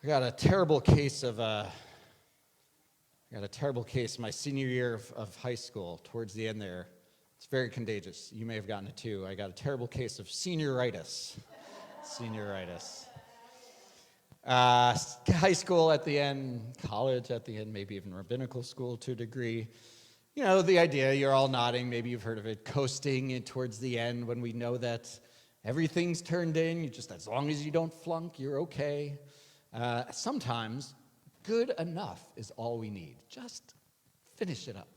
I got a terrible case my senior year of high school, towards the end there. It's very contagious. You may have gotten it too. I got a terrible case of senioritis. High school at the end, college at the end, maybe even rabbinical school to a degree. You know, the idea, you're all nodding, maybe you've heard of it, coasting in towards the end when we know that everything's turned in, you just, as long as you don't flunk, you're okay. Sometimes, good enough is all we need. Just finish it up.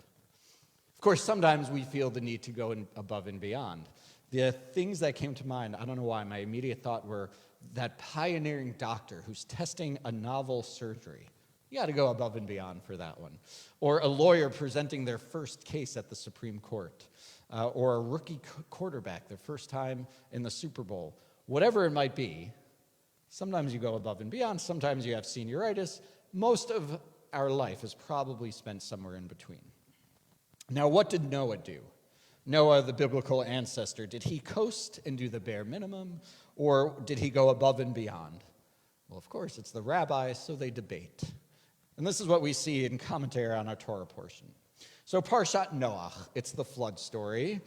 Of course, sometimes we feel the need to go above and beyond. The things that came to mind, I don't know why, my immediate thought were that pioneering doctor who's testing a novel surgery. You got to go above and beyond for that one. Or a lawyer presenting their first case at the Supreme Court. Or a rookie quarterback, their first time in the Super Bowl. Whatever it might be, sometimes you go above and beyond, sometimes you have senioritis. Most of our life is probably spent somewhere in between. Now, what did Noah do? Noah, the biblical ancestor, did he coast and do the bare minimum, or did he go above and beyond? Well, of course, it's the rabbis, so they debate. And this is what we see in commentary on our Torah portion. So Parshat Noach, it's the flood story.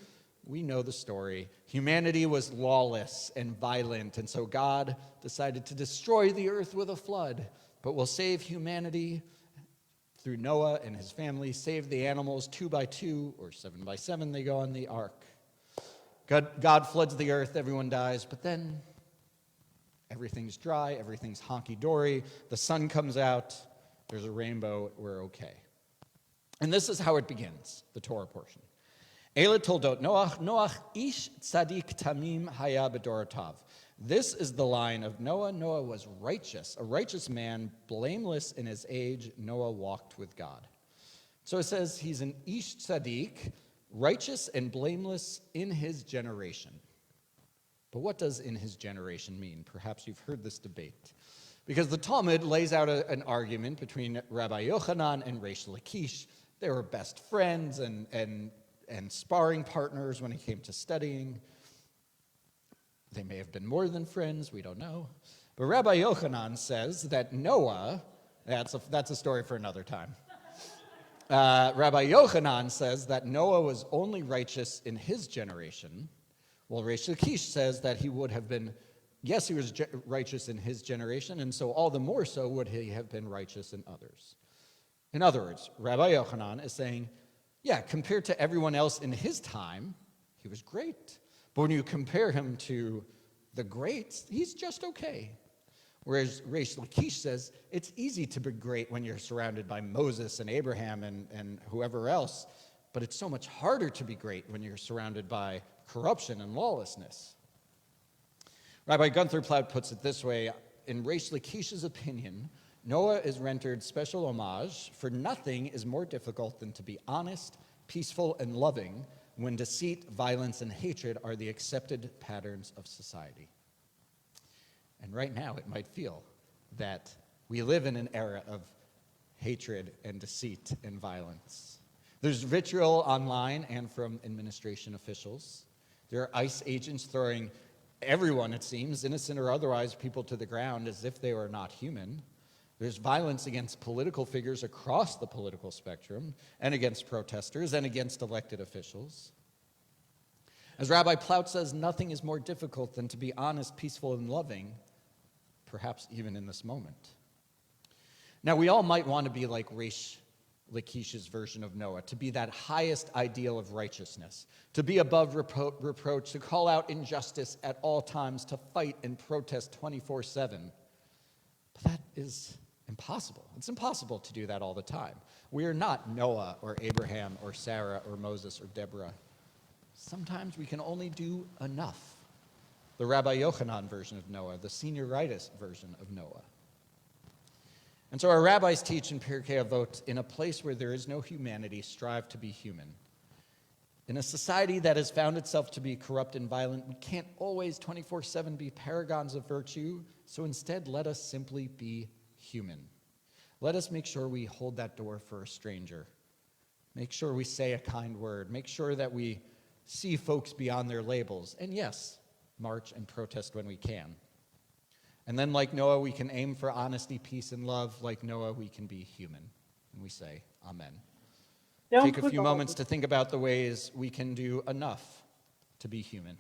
We know the story. Humanity was lawless and violent, and so God decided to destroy the earth with a flood, but will save humanity through Noah and his family, save the animals 2 by 2 or 7 by 7, they go on the ark. God floods the earth, everyone dies, but then everything's dry, everything's honky-dory, the sun comes out, there's a rainbow, we're okay. And this is how it begins, the Torah portion. Eile toldot Noach ish tzadik tamim haya b'dorotav. This is the line of Noah. Noah was righteous, a righteous man, blameless in his age. Noah walked with God. So it says he's an ish tzadik, righteous and blameless in his generation. But what does in his generation mean? Perhaps you've heard this debate. Because the Talmud lays out an argument between Rabbi Yochanan and Reish Lakish. They were best friends and sparring partners when it came to studying. They may have been more than friends, we don't know. But Rabbi Yochanan says that Noah, that's a story for another time. Rabbi Yochanan says that Noah was only righteous in his generation, while Reish Lakish says that he would have been, yes, he was righteous in his generation, and so all the more so would he have been righteous in others. In other words, Rabbi Yochanan is saying, yeah, compared to everyone else in his time, he was great. But when you compare him to the greats, he's just okay. Whereas Reish Lakish says, it's easy to be great when you're surrounded by Moses and Abraham and whoever else, but it's so much harder to be great when you're surrounded by corruption and lawlessness. Rabbi Gunther Plaut puts it this way, in Reish Lakish's opinion, Noah is rendered special homage, for nothing is more difficult than to be honest, peaceful, and loving when deceit, violence, and hatred are the accepted patterns of society. And right now, it might feel that we live in an era of hatred and deceit and violence. There's vitriol online and from administration officials. There are ICE agents throwing everyone, it seems, innocent or otherwise, people to the ground as if they were not human. There's violence against political figures across the political spectrum, and against protesters, and against elected officials. As Rabbi Plaut says, nothing is more difficult than to be honest, peaceful, and loving, perhaps even in this moment. Now, we all might want to be like Reish Lakish's version of Noah, to be that highest ideal of righteousness, to be above reproach, to call out injustice at all times, to fight and protest 24/7. But that is impossible. It's impossible to do that all the time. We are not Noah or Abraham or Sarah or Moses or Deborah. Sometimes we can only do enough. The Rabbi Yochanan version of Noah, the senioritis version of Noah. And so our rabbis teach in Pirkei Avot, in a place where there is no humanity, strive to be human. In a society that has found itself to be corrupt and violent, we can't always 24/7 be paragons of virtue, so instead let us simply be human. Let us make sure we hold that door for a stranger. Make sure we say a kind word. Make sure that we see folks beyond their labels. And yes, march and protest when we can. And then, like Noah, we can aim for honesty, peace, and love. Like Noah, we can be human. And we say, Amen. Take a few moments to think about the ways we can do enough to be human.